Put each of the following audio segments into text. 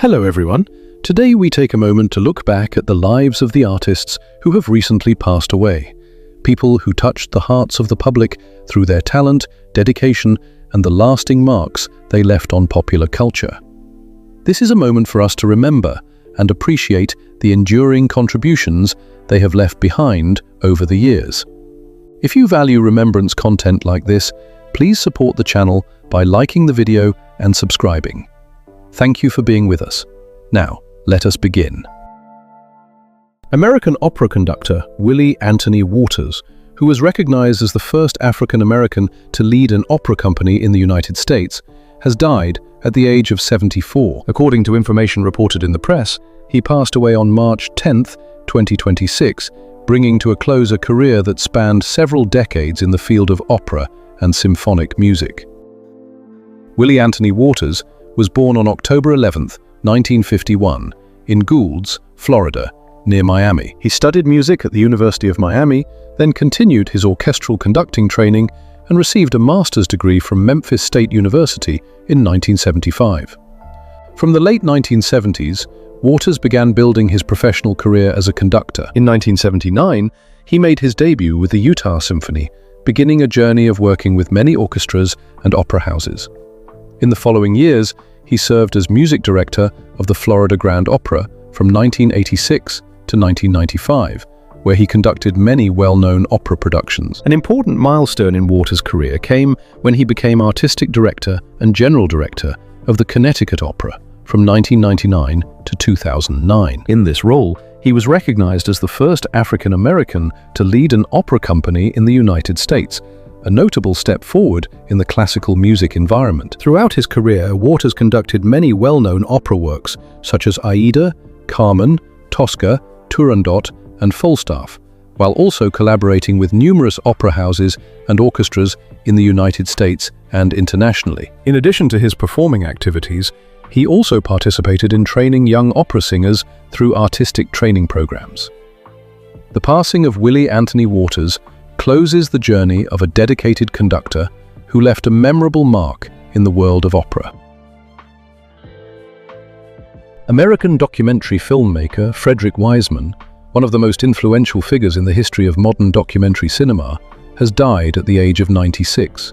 Hello everyone. Today we take a moment to look back at the lives of the artists who have recently passed away. People who touched the hearts of the public through their talent, dedication, and the lasting marks they left on popular culture. This is a moment for us to remember and appreciate the enduring contributions they have left behind over the years. If you value remembrance content like this, please support the channel by liking the video and subscribing. Thank you for being with us. Now, let us begin. American opera conductor Willie Anthony Waters, who was recognized as the first African-American to lead an opera company in the United States, has died at the age of 74. According to information reported in the press, he passed away on March 10, 2026, bringing to a close a career that spanned several decades in the field of opera and symphonic music. Willie Anthony Waters was born on October 11, 1951, in Goulds, Florida, near Miami. He studied music at the University of Miami, then continued his orchestral conducting training and received a master's degree from Memphis State University in 1975. From the late 1970s, Waters began building his professional career as a conductor. In 1979, he made his debut with the Utah Symphony, beginning a journey of working with many orchestras and opera houses. In the following years, he served as music director of the Florida Grand Opera from 1986 to 1995, where he conducted many well-known opera productions. An important milestone in Waters' career came when he became artistic director and general director of the Connecticut Opera from 1999 to 2009. In this role, he was recognized as the first African-American to lead an opera company in the United States, a notable step forward in the classical music environment. Throughout his career, Waters conducted many well-known opera works such as Aida, Carmen, Tosca, Turandot, and Falstaff, while also collaborating with numerous opera houses and orchestras in the United States and internationally. In addition to his performing activities, he also participated in training young opera singers through artistic training programs. The passing of Willie Anthony Waters closes the journey of a dedicated conductor who left a memorable mark in the world of opera. American documentary filmmaker Frederick Wiseman, one of the most influential figures in the history of modern documentary cinema, has died at the age of 96.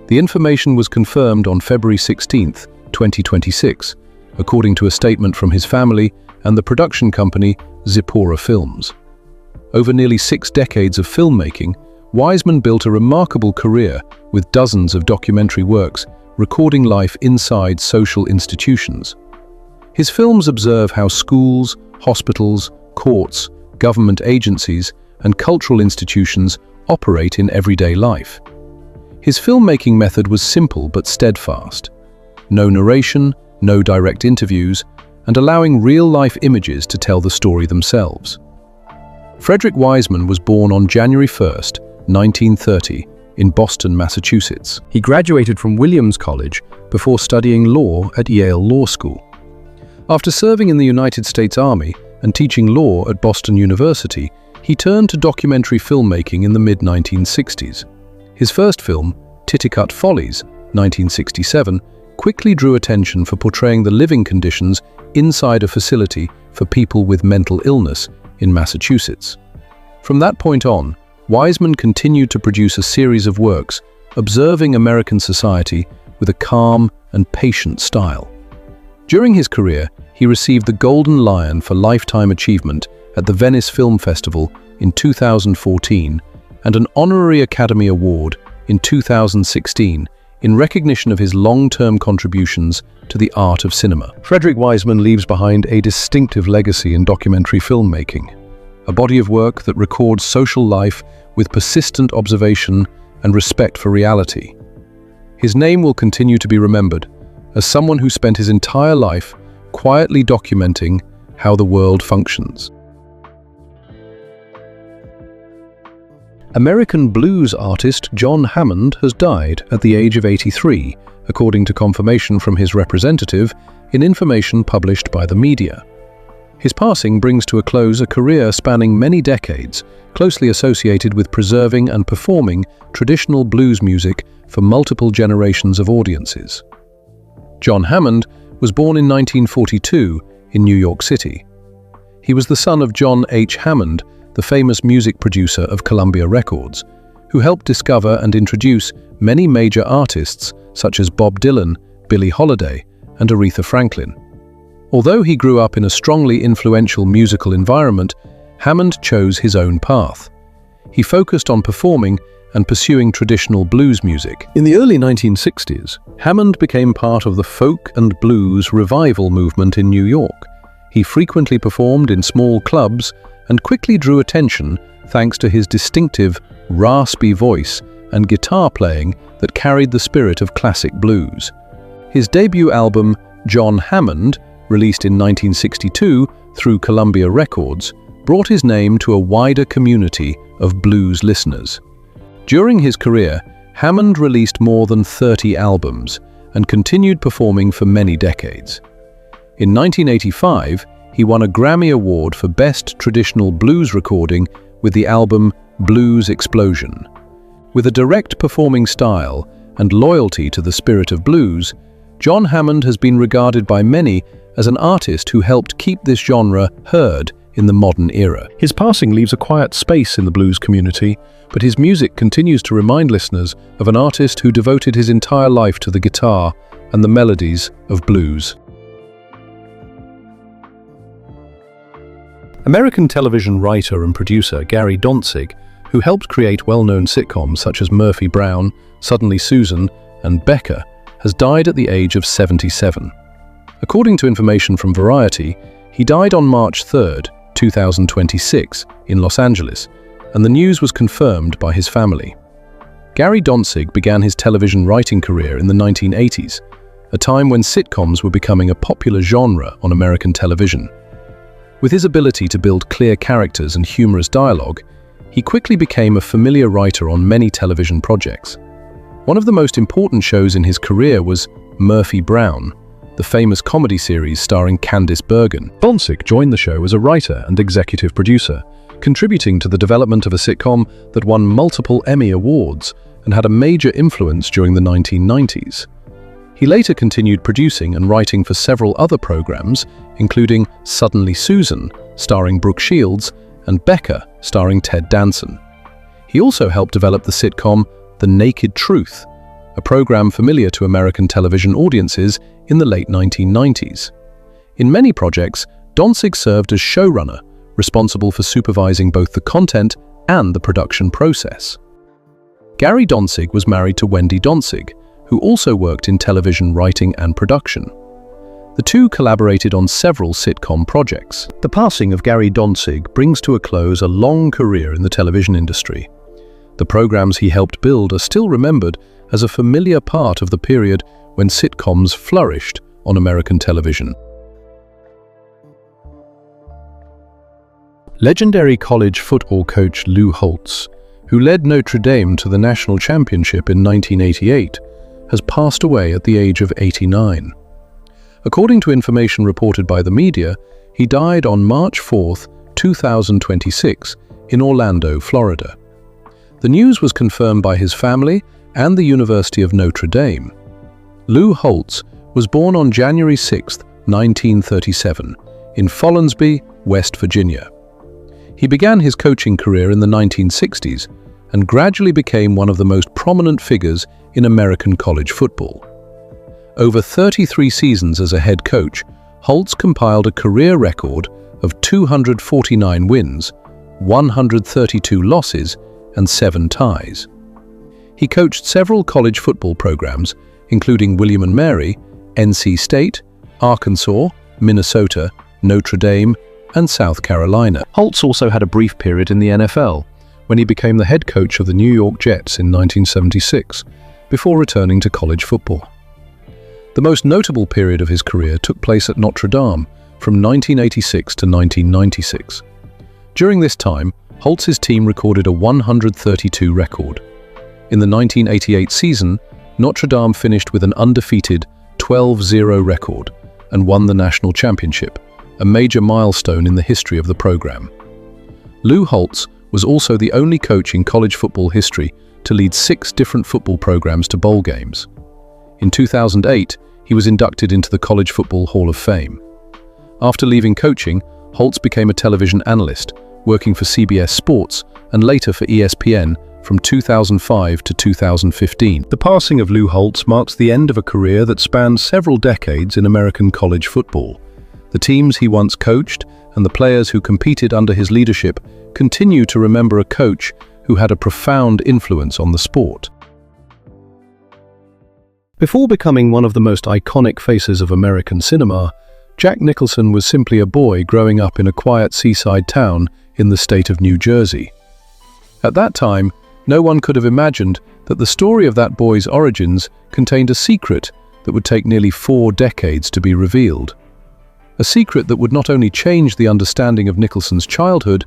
The information was confirmed on February 16, 2026, according to a statement from his family and the production company Zipporah Films. Over nearly 6 decades of filmmaking, Wiseman built a remarkable career with dozens of documentary works recording life inside social institutions. His films observe how schools, hospitals, courts, government agencies, and cultural institutions operate in everyday life. His filmmaking method was simple but steadfast. No narration, no direct interviews, and allowing real-life images to tell the story themselves. Frederick Wiseman was born on January 1, 1930, in Boston, Massachusetts. He graduated from Williams College before studying law at Yale Law School. After serving in the United States Army and teaching law at Boston University, he turned to documentary filmmaking in the mid-1960s. His first film, Titicut, Follies, 1967, quickly drew attention for portraying the living conditions inside a facility for people with mental illness in Massachusetts. From that point on, Wiseman continued to produce a series of works observing American society with a calm and patient style. During his career, he received the Golden Lion for Lifetime Achievement at the Venice Film Festival in 2014 and an Honorary Academy Award in 2016 in recognition of his long-term contributions to the art of cinema. Frederick Wiseman leaves behind a distinctive legacy in documentary filmmaking, a body of work that records social life with persistent observation and respect for reality. His name will continue to be remembered as someone who spent his entire life quietly documenting how the world functions. American blues artist John Hammond has died at the age of 83, according to confirmation from his representative in information published by the media. His passing brings to a close a career spanning many decades, closely associated with preserving and performing traditional blues music for multiple generations of audiences. John Hammond was born in 1942 in New York City. He was the son of John H. Hammond, the famous music producer of Columbia Records, who helped discover and introduce many major artists such as Bob Dylan, Billie Holiday, and Aretha Franklin. Although he grew up in a strongly influential musical environment, Hammond chose his own path. He focused on performing and pursuing traditional blues music. In the early 1960s, Hammond became part of the folk and blues revival movement in New York. He frequently performed in small clubs and quickly drew attention thanks to his distinctive, raspy voice and guitar playing that carried the spirit of classic blues. His debut album, John Hammond, released in 1962 through Columbia Records, brought his name to a wider community of blues listeners. During his career, Hammond released more than 30 albums and continued performing for many decades. In 1985, he won a Grammy Award for Best Traditional Blues Recording with the album Blues Explosion. With a direct performing style and loyalty to the spirit of blues, John Hammond has been regarded by many as an artist who helped keep this genre heard in the modern era. His passing leaves a quiet space in the blues community, but his music continues to remind listeners of an artist who devoted his entire life to the guitar and the melodies of blues. American television writer and producer Gary Danzig, who helped create well-known sitcoms such as Murphy Brown, Suddenly Susan, and Becker, has died at the age of 77. According to information from Variety, he died on March 3, 2026, in Los Angeles, and the news was confirmed by his family. Gary Danzig began his television writing career in the 1980s, a time when sitcoms were becoming a popular genre on American television. With his ability to build clear characters and humorous dialogue, he quickly became a familiar writer on many television projects. One of the most important shows in his career was Murphy Brown, the famous comedy series starring Candice Bergen. Danzig joined the show as a writer and executive producer, contributing to the development of a sitcom that won multiple Emmy Awards and had a major influence during the 1990s. He later continued producing and writing for several other programs, including Suddenly Susan, starring Brooke Shields, and Becker, starring Ted Danson. He also helped develop the sitcom The Naked Truth, a program familiar to American television audiences in the late 1990s. In many projects, Danzig served as showrunner, responsible for supervising both the content and the production process. Gary Danzig was married to Wendy Danzig, who also worked in television writing and production. The two collaborated on several sitcom projects. The passing of Gary Danzig brings to a close a long career in the television industry. The programs he helped build are still remembered as a familiar part of the period when sitcoms flourished on American television. Legendary college football coach Lou Holtz, who led Notre Dame to the national championship in 1988, has passed away at the age of 89. According to information reported by the media, he died on March 4, 2026, in Orlando, Florida. The news was confirmed by his family and the University of Notre Dame. Lou Holtz was born on January 6, 1937, in Follies, West Virginia. He began his coaching career in the 1960s and gradually became one of the most prominent figures in American college football. Over 33 seasons as a head coach, Holtz compiled a career record of 249 wins, 132 losses, and 7 ties. He coached several college football programs, including William & Mary, NC State, Arkansas, Minnesota, Notre Dame, and South Carolina. Holtz also had a brief period in the NFL, when he became the head coach of the New York Jets in 1976, before returning to college football. The most notable period of his career took place at Notre Dame from 1986 to 1996. During this time, Holtz's team recorded a 132 record. In the 1988 season, Notre Dame finished with an undefeated 12-0 record and won the national championship, a major milestone in the history of the program. Lou Holtz was also the only coach in college football history to lead 6 different football programs to bowl games. In 2008, he was inducted into the College Football Hall of Fame. After leaving coaching, Holtz became a television analyst, working for CBS Sports and later for ESPN from 2005 to 2015. The passing of Lou Holtz marks the end of a career that spanned several decades in American college football. The teams he once coached and the players who competed under his leadership continue to remember a coach who had a profound influence on the sport. Before becoming one of the most iconic faces of American cinema, Jack Nicholson was simply a boy growing up in a quiet seaside town in the state of New Jersey. At that time, no one could have imagined that the story of that boy's origins contained a secret that would take nearly 4 decades to be revealed. A secret that would not only change the understanding of Nicholson's childhood,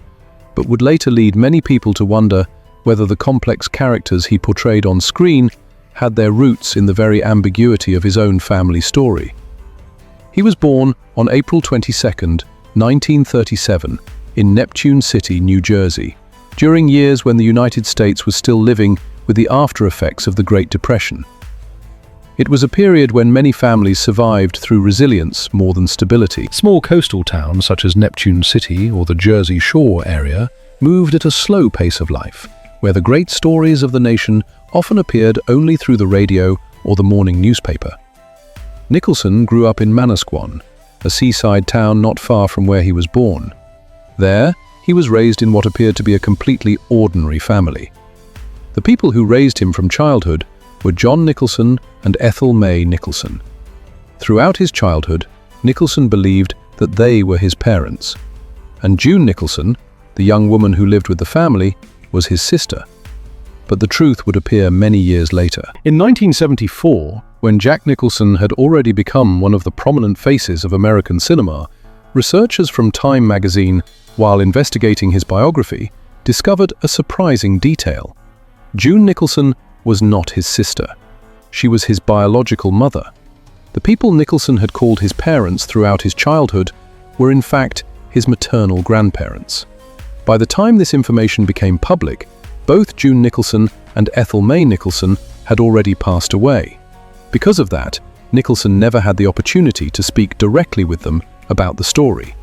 but would later lead many people to wonder whether the complex characters he portrayed on screen had their roots in the very ambiguity of his own family story. He was born on April 22, 1937, in Neptune City, New Jersey, during years when the United States was still living with the after-effects of the Great Depression. It was a period when many families survived through resilience more than stability. Small coastal towns such as Neptune City or the Jersey Shore area moved at a slow pace of life, where the great stories of the nation often appeared only through the radio or the morning newspaper. Nicholson grew up in Manasquan, a seaside town not far from where he was born. There, he was raised in what appeared to be a completely ordinary family. The people who raised him from childhood were John Nicholson and Ethel May Nicholson. Throughout his childhood, Nicholson believed that they were his parents, and June Nicholson, the young woman who lived with the family, was his sister. But the truth would appear many years later. In 1974, when Jack Nicholson had already become one of the prominent faces of American cinema, researchers from Time magazine, while investigating his biography, discovered a surprising detail. June Nicholson was not his sister. She was his biological mother. The people Nicholson had called his parents throughout his childhood were in fact his maternal grandparents. By the time this information became public, both June Nicholson and Ethel May Nicholson had already passed away. Because of that, Nicholson never had the opportunity to speak directly with them about the story.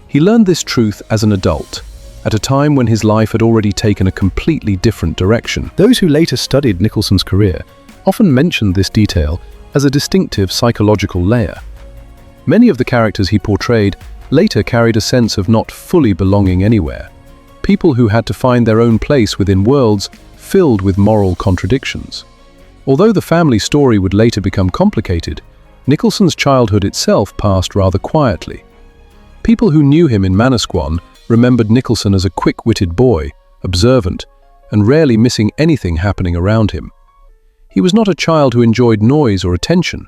He learned this truth as an adult, at a time when his life had already taken a completely different direction. Those who later studied Nicholson's career often mentioned this detail as a distinctive psychological layer. Many of the characters he portrayed later carried a sense of not fully belonging anywhere. People who had to find their own place within worlds filled with moral contradictions. Although the family story would later become complicated, Nicholson's childhood itself passed rather quietly. People who knew him in Manasquan remembered Nicholson as a quick-witted boy, observant, and rarely missing anything happening around him. He was not a child who enjoyed noise or attention,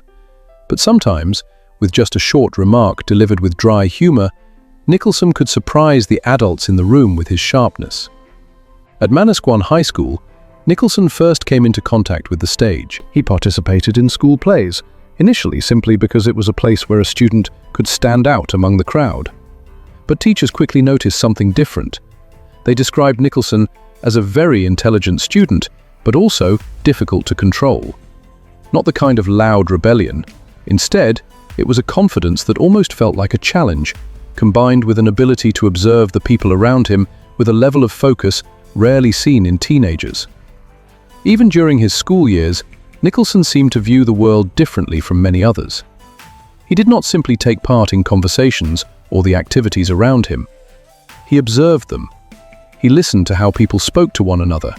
but sometimes, with just a short remark delivered with dry humor, Nicholson could surprise the adults in the room with his sharpness. At Manasquan High School, Nicholson first came into contact with the stage. He participated in school plays, initially simply because it was a place where a student could stand out among the crowd. But teachers quickly noticed something different. They described Nicholson as a very intelligent student, but also difficult to control. Not the kind of loud rebellion. Instead, it was a confidence that almost felt like a challenge, combined with an ability to observe the people around him with a level of focus rarely seen in teenagers. Even during his school years, Nicholson seemed to view the world differently from many others. He did not simply take part in conversations or the activities around him. He observed them. He listened to how people spoke to one another,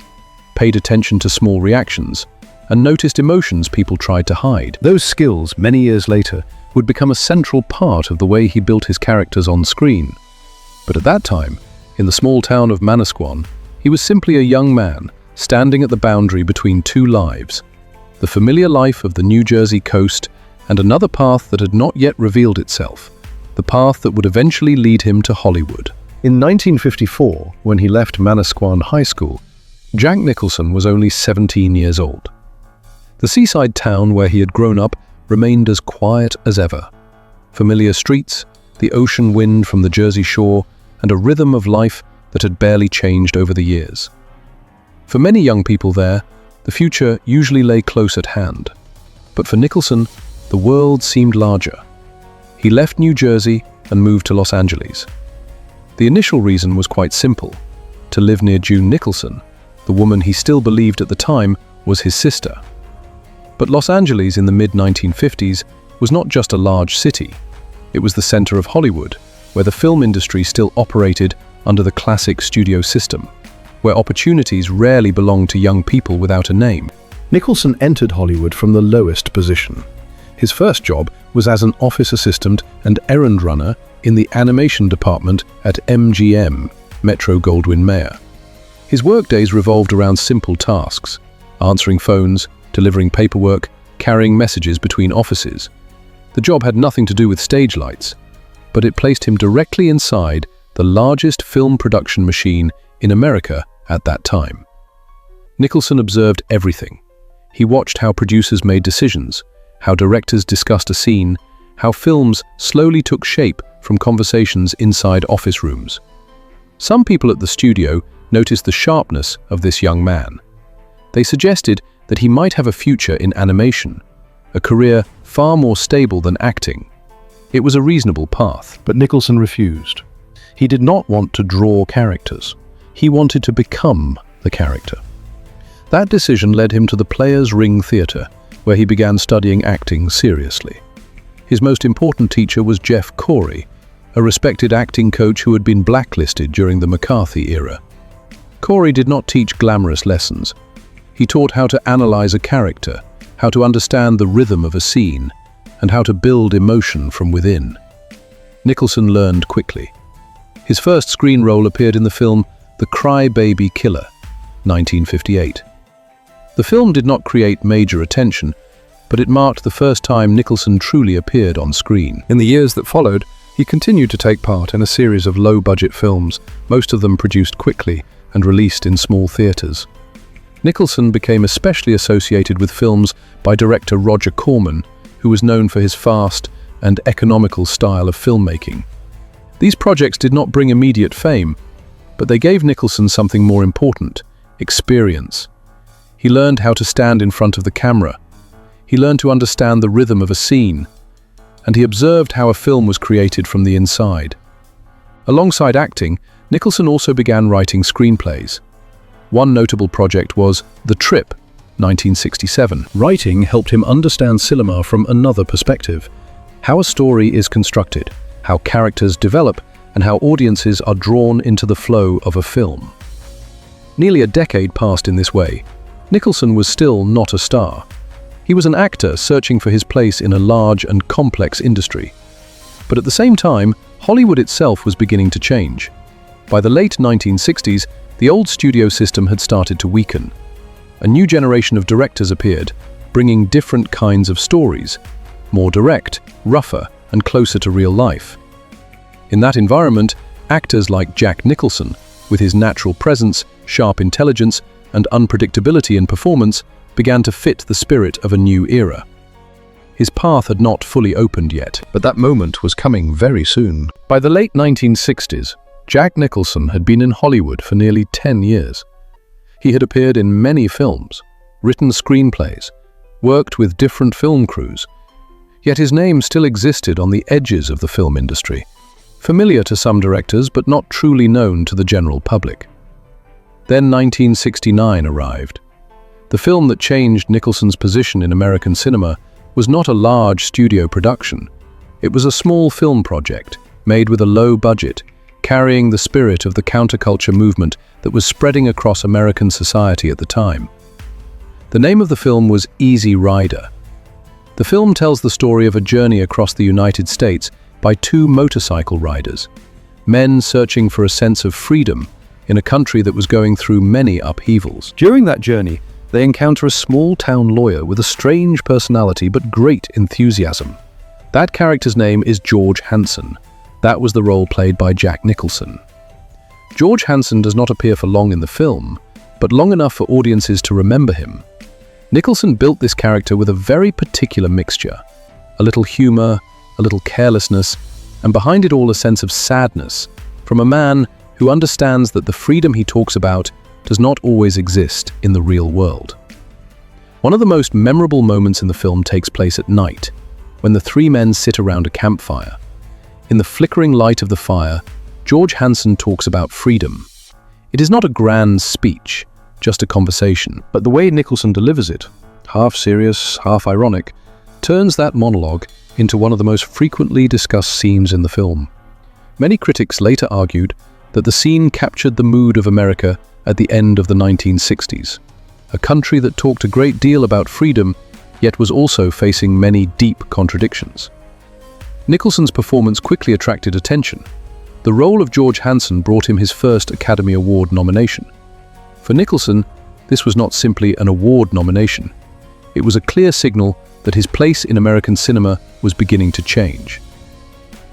paid attention to small reactions, and noticed emotions people tried to hide. Those skills, many years later, would become a central part of the way he built his characters on screen. But at that time, in the small town of Manasquan, he was simply a young man standing at the boundary between two lives, the familiar life of the New Jersey coast and another path that had not yet revealed itself, the path that would eventually lead him to Hollywood. In 1954, when he left Manasquan High School, Jack Nicholson was only 17 years old. The seaside town where he had grown up remained as quiet as ever. Familiar streets, the ocean wind from the Jersey Shore, and a rhythm of life that had barely changed over the years. For many young people there, the future usually lay close at hand. But for Nicholson, the world seemed larger. He left New Jersey and moved to Los Angeles. The initial reason was quite simple: to live near June Nicholson, the woman he still believed at the time was his sister. But Los Angeles in the mid-1950s was not just a large city. It was the center of Hollywood, where the film industry still operated under the classic studio system, where opportunities rarely belonged to young people without a name. Nicholson entered Hollywood from the lowest position. His first job was as an office assistant and errand runner in the animation department at MGM, Metro-Goldwyn-Mayer. His workdays revolved around simple tasks: answering phones, delivering paperwork, carrying messages between offices. The job had nothing to do with stage lights, but it placed him directly inside the largest film production machine in America at that time. Nicholson observed everything. He watched how producers made decisions, how directors discussed a scene, how films slowly took shape from conversations inside office rooms. Some people at the studio noticed the sharpness of this young man. They suggested that he might have a future in animation, a career far more stable than acting. It was a reasonable path. But Nicholson refused. He did not want to draw characters. He wanted to become the character. That decision led him to the Players' Ring Theatre, where he began studying acting seriously. His most important teacher was Jeff Corey, a respected acting coach who had been blacklisted during the McCarthy era. Corey did not teach glamorous lessons. He taught how to analyze a character, how to understand the rhythm of a scene, and how to build emotion from within. Nicholson learned quickly. His first screen role appeared in the film The Cry-Baby Killer, 1958. The film did not create major attention, but it marked the first time Nicholson truly appeared on screen. In the years that followed, he continued to take part in a series of low-budget films, most of them produced quickly and released in small theaters. Nicholson became especially associated with films by director Roger Corman, who was known for his fast and economical style of filmmaking. These projects did not bring immediate fame, but they gave Nicholson something more important: experience. He learned how to stand in front of the camera. He learned to understand the rhythm of a scene, and he observed how a film was created from the inside. Alongside acting, Nicholson also began writing screenplays. One notable project was The Trip, 1967. Writing helped him understand cinema from another perspective: how a story is constructed, how characters develop, and how audiences are drawn into the flow of a film. Nearly a decade passed in this way. Nicholson was still not a star. He was an actor searching for his place in a large and complex industry. But at the same time, Hollywood itself was beginning to change. By the late 1960s, the old studio system had started to weaken. A new generation of directors appeared, bringing different kinds of stories, more direct, rougher, and closer to real life. In that environment, actors like Jack Nicholson, with his natural presence, sharp intelligence, and unpredictability in performance, began to fit the spirit of a new era. His path had not fully opened yet, but that moment was coming very soon. By the late 1960s, Jack Nicholson had been in Hollywood for nearly 10 years. He had appeared in many films, written screenplays, worked with different film crews, yet his name still existed on the edges of the film industry, familiar to some directors but not truly known to the general public. Then 1969 arrived. The film that changed Nicholson's position in American cinema was not a large studio production. It was a small film project, made with a low budget, carrying the spirit of the counterculture movement that was spreading across American society at the time. The name of the film was Easy Rider. The film tells the story of a journey across the United States by two motorcycle riders, men searching for a sense of freedom in a country that was going through many upheavals. During that journey, they encounter a small-town lawyer with a strange personality but great enthusiasm. That character's name is George Hanson. That was the role played by Jack Nicholson. George Hanson does not appear for long in the film, but long enough for audiences to remember him. Nicholson built this character with a very particular mixture: a little humor, a little carelessness, and behind it all a sense of sadness, from a man who understands that the freedom he talks about does not always exist in the real world. One of the most memorable moments in the film takes place at night, when the three men sit around a campfire. In the flickering light of the fire, George Hansen talks about freedom. It is not a grand speech, just a conversation, but the way Nicholson delivers it, half serious, half ironic, turns that monologue into one of the most frequently discussed scenes in the film. Many critics later argued that the scene captured the mood of America at the end of the 1960s, a country that talked a great deal about freedom, yet was also facing many deep contradictions. Nicholson's performance quickly attracted attention. The role of George Hansen brought him his first Academy Award nomination. For Nicholson, this was not simply an award nomination. It was a clear signal that his place in American cinema was beginning to change.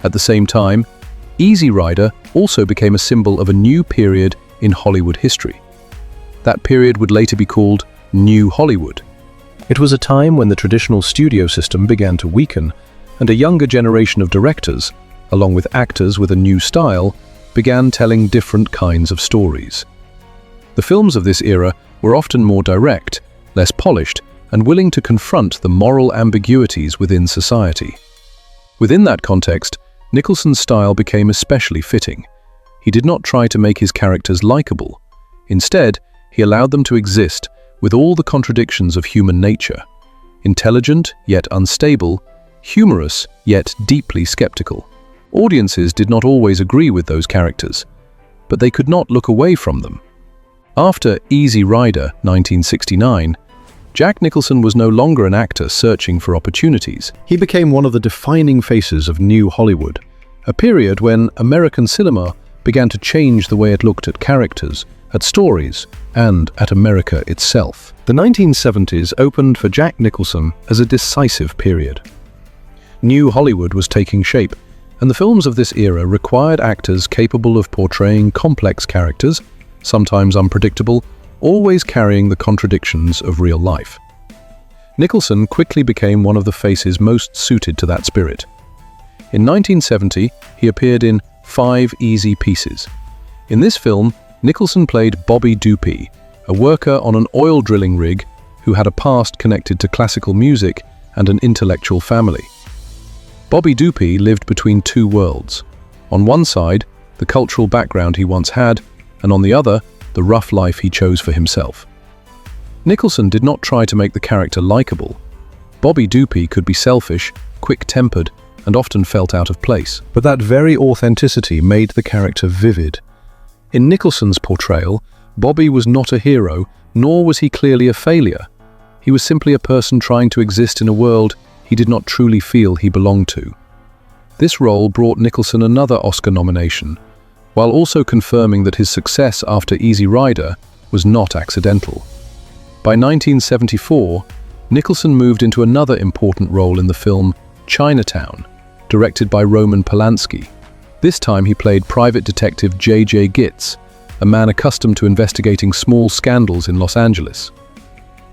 At the same time, Easy Rider also became a symbol of a new period in Hollywood history. That period would later be called New Hollywood. It was a time when the traditional studio system began to weaken, and a younger generation of directors, along with actors with a new style, began telling different kinds of stories. The films of this era were often more direct, less polished, and willing to confront the moral ambiguities within society. Within that context, Nicholson's style became especially fitting. He did not try to make his characters likable. Instead, he allowed them to exist with all the contradictions of human nature. Intelligent, yet unstable, humorous, yet deeply skeptical. Audiences did not always agree with those characters, but they could not look away from them. After Easy Rider, 1969, Jack Nicholson was no longer an actor searching for opportunities. He became one of the defining faces of New Hollywood, a period when American cinema began to change the way it looked at characters, at stories, and at America itself. The 1970s opened for Jack Nicholson as a decisive period. New Hollywood was taking shape, and the films of this era required actors capable of portraying complex characters, sometimes unpredictable, always carrying the contradictions of real life. Nicholson quickly became one of the faces most suited to that spirit. In 1970, he appeared in 5 Easy Pieces. In this film, Nicholson played Bobby Doopy, a worker on an oil drilling rig who had a past connected to classical music and an intellectual family. Bobby Doopy lived between two worlds. On one side, the cultural background he once had, and on the other, the rough life he chose for himself. Nicholson did not try to make the character likable. Bobby Doopy could be selfish, quick-tempered, and often felt out of place. But that very authenticity made the character vivid. In Nicholson's portrayal, Bobby was not a hero, nor was he clearly a failure. He was simply a person trying to exist in a world he did not truly feel he belonged to. This role brought Nicholson another Oscar nomination, while also confirming that his success after Easy Rider was not accidental. By 1974, Nicholson moved into another important role in the film Chinatown, directed by Roman Polanski. This time he played private detective J.J. Gitz, a man accustomed to investigating small scandals in Los Angeles.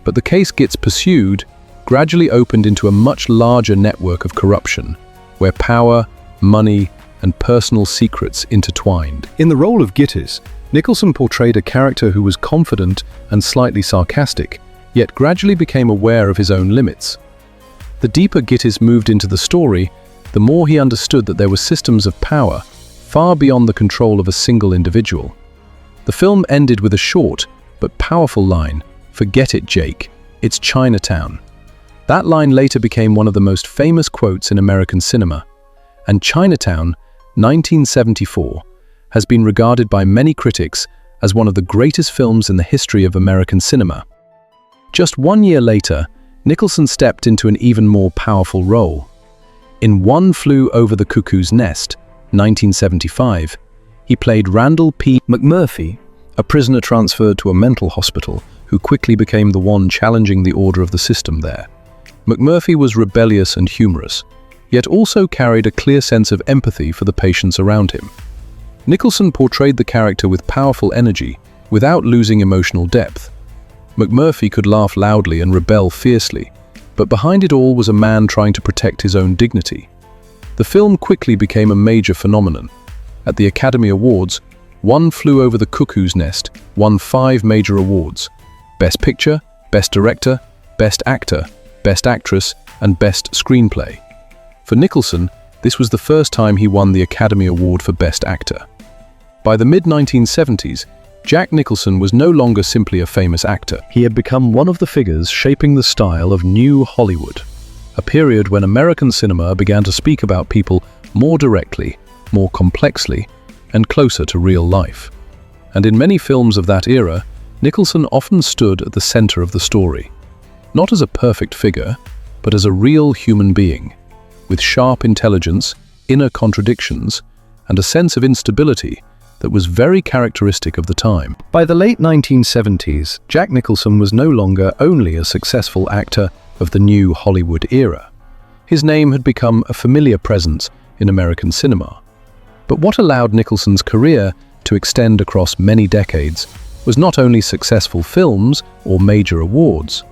But the case Gitz pursued gradually opened into a much larger network of corruption, where power, money, and personal secrets intertwined. In the role of Gittis, Nicholson portrayed a character who was confident and slightly sarcastic, yet gradually became aware of his own limits. The deeper Gittis moved into the story, the more he understood that there were systems of power far beyond the control of a single individual. The film ended with a short but powerful line, "Forget it, Jake, it's Chinatown." That line later became one of the most famous quotes in American cinema, and Chinatown, 1974, has been regarded by many critics as one of the greatest films in the history of American cinema. Just 1 year later, Nicholson stepped into an even more powerful role. In One Flew Over the Cuckoo's Nest, 1975, he played Randall P. McMurphy, a prisoner transferred to a mental hospital who quickly became the one challenging the order of the system there. McMurphy was rebellious and humorous, yet also carried a clear sense of empathy for the patients around him. Nicholson portrayed the character with powerful energy, without losing emotional depth. McMurphy could laugh loudly and rebel fiercely, but behind it all was a man trying to protect his own dignity. The film quickly became a major phenomenon. At the Academy Awards, One Flew Over the Cuckoo's Nest won 5 major awards: Best Picture, Best Director, Best Actor, Best Actress, and Best Screenplay. For Nicholson, this was the first time he won the Academy Award for Best Actor. By the mid-1970s, Jack Nicholson was no longer simply a famous actor. He had become one of the figures shaping the style of New Hollywood, a period when American cinema began to speak about people more directly, more complexly, and closer to real life. And in many films of that era, Nicholson often stood at the center of the story, not as a perfect figure, but as a real human being, with sharp intelligence, inner contradictions, and a sense of instability that was very characteristic of the time. By the late 1970s, Jack Nicholson was no longer only a successful actor of the New Hollywood era. His name had become a familiar presence in American cinema. But what allowed Nicholson's career to extend across many decades was not only successful films or major awards.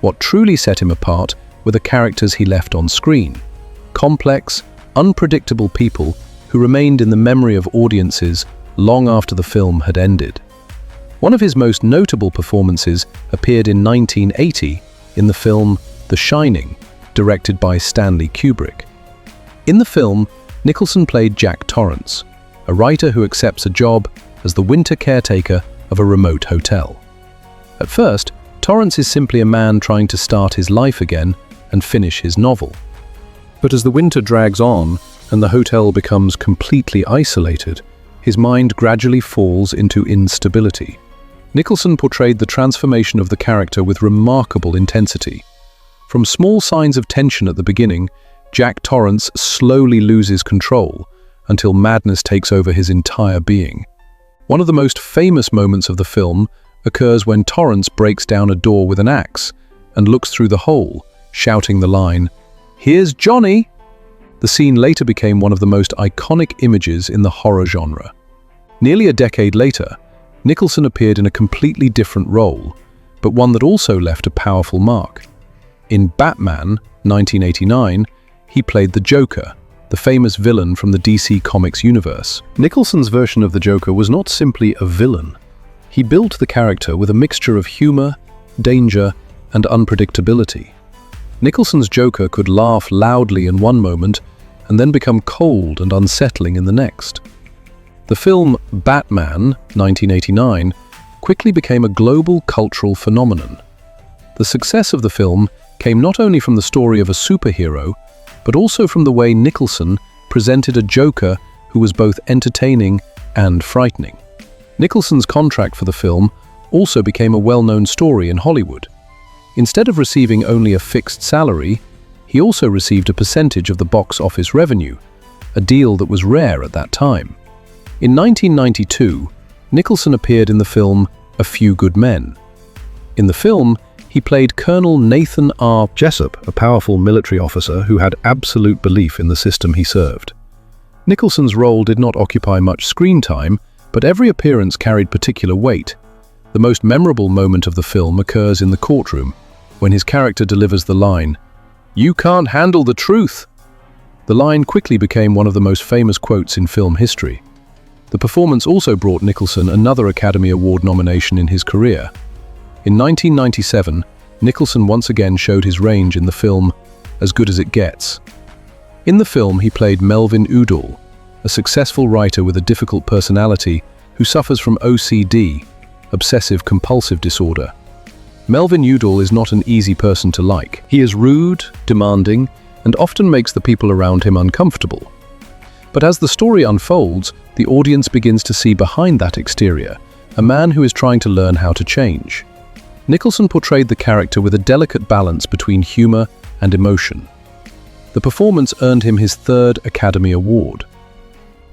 What truly set him apart were the characters he left on screen. Complex, unpredictable people who remained in the memory of audiences long after the film had ended. One of his most notable performances appeared in 1980 in the film The Shining, directed by Stanley Kubrick. In the film, Nicholson played Jack Torrance, a writer who accepts a job as the winter caretaker of a remote hotel. At first, Torrance is simply a man trying to start his life again and finish his novel. But as the winter drags on and the hotel becomes completely isolated, his mind gradually falls into instability. Nicholson portrayed the transformation of the character with remarkable intensity. From small signs of tension at the beginning, Jack Torrance slowly loses control until madness takes over his entire being. One of the most famous moments of the film occurs when Torrance breaks down a door with an axe and looks through the hole, shouting the line, "Here's Johnny!" The scene later became one of the most iconic images in the horror genre. Nearly a decade later, Nicholson appeared in a completely different role, but one that also left a powerful mark. In Batman, 1989, he played the Joker, the famous villain from the DC Comics universe. Nicholson's version of the Joker was not simply a villain. He built the character with a mixture of humor, danger, and unpredictability. Nicholson's Joker could laugh loudly in one moment and then become cold and unsettling in the next. The film Batman, 1989, quickly became a global cultural phenomenon. The success of the film came not only from the story of a superhero, but also from the way Nicholson presented a Joker who was both entertaining and frightening. Nicholson's contract for the film also became a well-known story in Hollywood. Instead of receiving only a fixed salary, he also received a percentage of the box office revenue, a deal that was rare at that time. In 1992, Nicholson appeared in the film A Few Good Men. In the film, he played Colonel Nathan R. Jessup, a powerful military officer who had absolute belief in the system he served. Nicholson's role did not occupy much screen time, but every appearance carried particular weight. The most memorable moment of the film occurs in the courtroom, when his character delivers the line, "You can't handle the truth." The line quickly became one of the most famous quotes in film history. The performance also brought Nicholson another Academy Award nomination in his career. In 1997, Nicholson once again showed his range in the film As Good as It Gets. In the film, he played Melvin Udall, a successful writer with a difficult personality who suffers from OCD, obsessive-compulsive disorder. Melvin Udall is not an easy person to like. He is rude, demanding, and often makes the people around him uncomfortable. But as the story unfolds, the audience begins to see behind that exterior a man who is trying to learn how to change. Nicholson portrayed the character with a delicate balance between humor and emotion. The performance earned him his third Academy Award.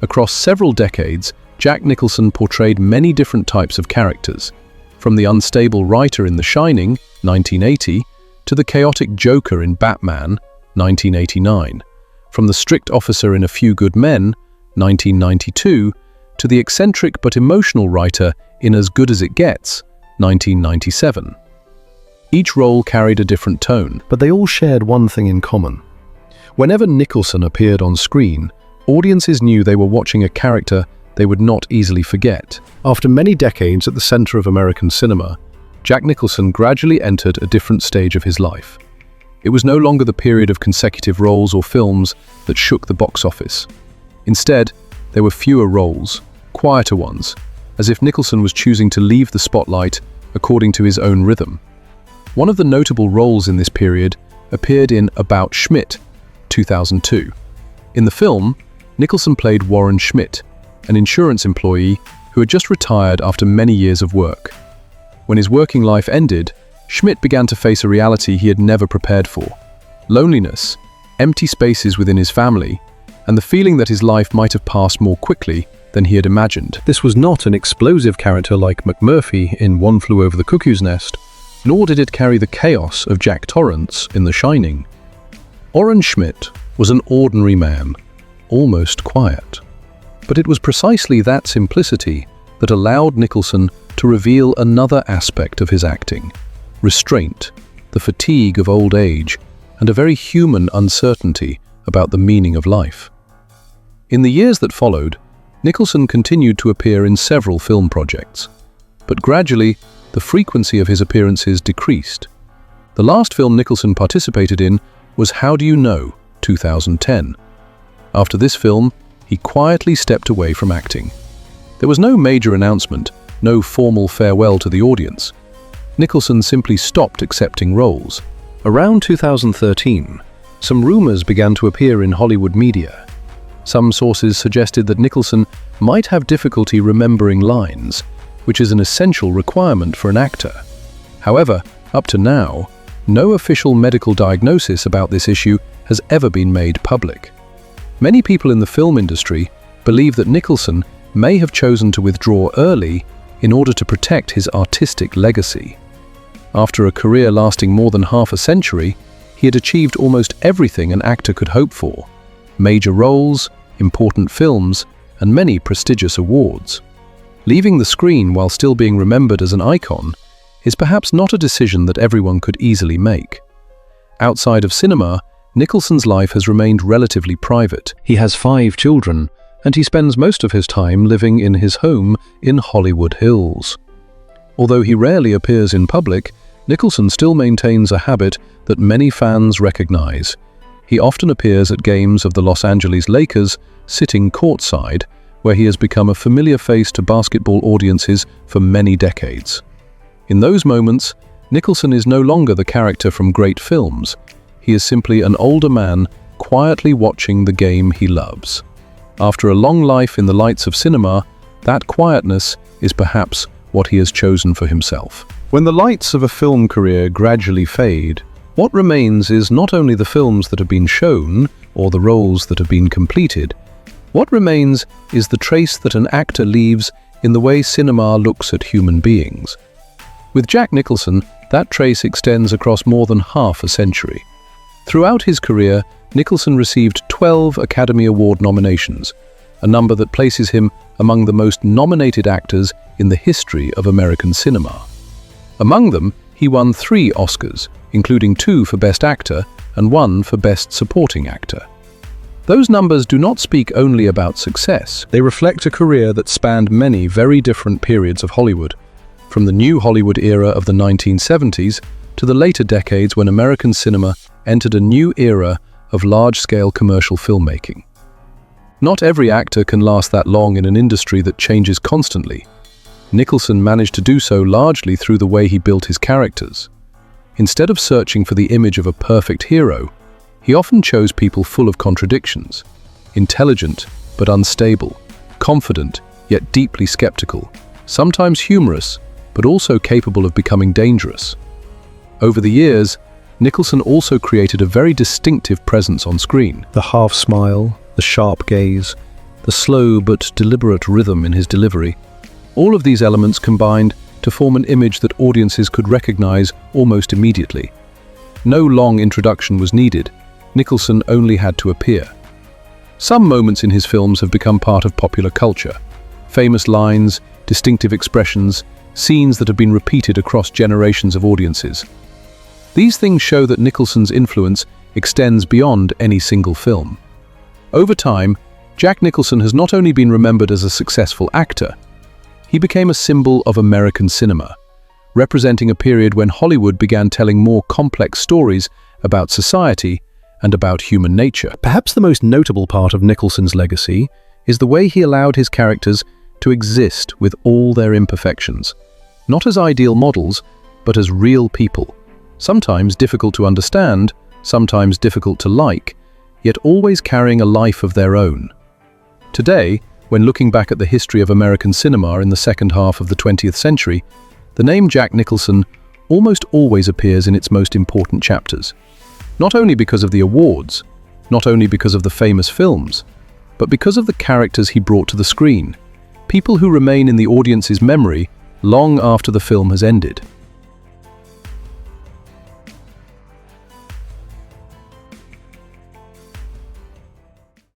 Across several decades, Jack Nicholson portrayed many different types of characters, from the unstable writer in The Shining, 1980, to the chaotic Joker in Batman, 1989. From the strict officer in A Few Good Men, 1992, to the eccentric but emotional writer in As Good as It Gets, 1997. Each role carried a different tone, but they all shared one thing in common. Whenever Nicholson appeared on screen, audiences knew they were watching a character they would not easily forget. After many decades at the center of American cinema, Jack Nicholson gradually entered a different stage of his life. It was no longer the period of consecutive roles or films that shook the box office. Instead, there were fewer roles, quieter ones, as if Nicholson was choosing to leave the spotlight according to his own rhythm. One of the notable roles in this period appeared in About Schmidt, 2002. In the film, Nicholson played Warren Schmidt, an insurance employee who had just retired after many years of work. When his working life ended, Schmidt began to face a reality he had never prepared for: loneliness, empty spaces within his family, and the feeling that his life might have passed more quickly than he had imagined. This was not an explosive character like McMurphy in One Flew Over the Cuckoo's Nest, nor did it carry the chaos of Jack Torrance in The Shining. Warren Schmidt was an ordinary man, almost quiet. But it was precisely that simplicity that allowed Nicholson to reveal another aspect of his acting: restraint, the fatigue of old age, and a very human uncertainty about the meaning of life. In the years that followed, Nicholson continued to appear in several film projects, but gradually the frequency of his appearances decreased. The last film Nicholson participated in was How Do You Know, 2010. After this film, he quietly stepped away from acting. There was no major announcement, no formal farewell to the audience. Nicholson simply stopped accepting roles. Around 2013, some rumors began to appear in Hollywood media. Some sources suggested that Nicholson might have difficulty remembering lines, which is an essential requirement for an actor. However, up to now, no official medical diagnosis about this issue has ever been made public. Many people in the film industry believe that Nicholson may have chosen to withdraw early in order to protect his artistic legacy. After a career lasting more than half a century, he had achieved almost everything an actor could hope for: major roles, important films, and many prestigious awards. Leaving the screen while still being remembered as an icon is perhaps not a decision that everyone could easily make. Outside of cinema, Nicholson's life has remained relatively private. He has 5 children, and he spends most of his time living in his home in Hollywood Hills. Although he rarely appears in public, Nicholson still maintains a habit that many fans recognize. He often appears at games of the Los Angeles Lakers, sitting courtside, where he has become a familiar face to basketball audiences for many decades. In those moments, Nicholson is no longer the character from great films. He is simply an older man quietly watching the game he loves. After a long life in the lights of cinema, that quietness is perhaps what he has chosen for himself. When the lights of a film career gradually fade, what remains is not only the films that have been shown or the roles that have been completed. What remains is the trace that an actor leaves in the way cinema looks at human beings. With Jack Nicholson, that trace extends across more than half a century. Throughout his career, Nicholson received 12 Academy Award nominations, a number that places him among the most nominated actors in the history of American cinema. Among them, he won 3 Oscars, including 2 for Best Actor and 1 for Best Supporting Actor. Those numbers do not speak only about success. They reflect a career that spanned many very different periods of Hollywood, from the new Hollywood era of the 1970s to the later decades when American cinema entered a new era of large-scale commercial filmmaking. Not every actor can last that long in an industry that changes constantly. Nicholson managed to do so largely through the way he built his characters. Instead of searching for the image of a perfect hero, he often chose people full of contradictions: intelligent but unstable, confident yet deeply skeptical, sometimes humorous but also capable of becoming dangerous. Over the years, Nicholson also created a very distinctive presence on screen. The half smile, the sharp gaze, the slow but deliberate rhythm in his delivery, all of these elements combined to form an image that audiences could recognize almost immediately. No long introduction was needed. Nicholson only had to appear. Some moments in his films have become part of popular culture. Famous lines, distinctive expressions, scenes that have been repeated across generations of audiences. These things show that Nicholson's influence extends beyond any single film. Over time, Jack Nicholson has not only been remembered as a successful actor, he became a symbol of American cinema, representing a period when Hollywood began telling more complex stories about society, and about human nature. Perhaps the most notable part of Nicholson's legacy is the way he allowed his characters to exist with all their imperfections, not as ideal models, but as real people, sometimes difficult to understand, sometimes difficult to like, yet always carrying a life of their own. Today, when looking back at the history of American cinema in the second half of the 20th century, the name Jack Nicholson almost always appears in its most important chapters. Not only because of the awards, not only because of the famous films, but because of the characters he brought to the screen, people who remain in the audience's memory long after the film has ended.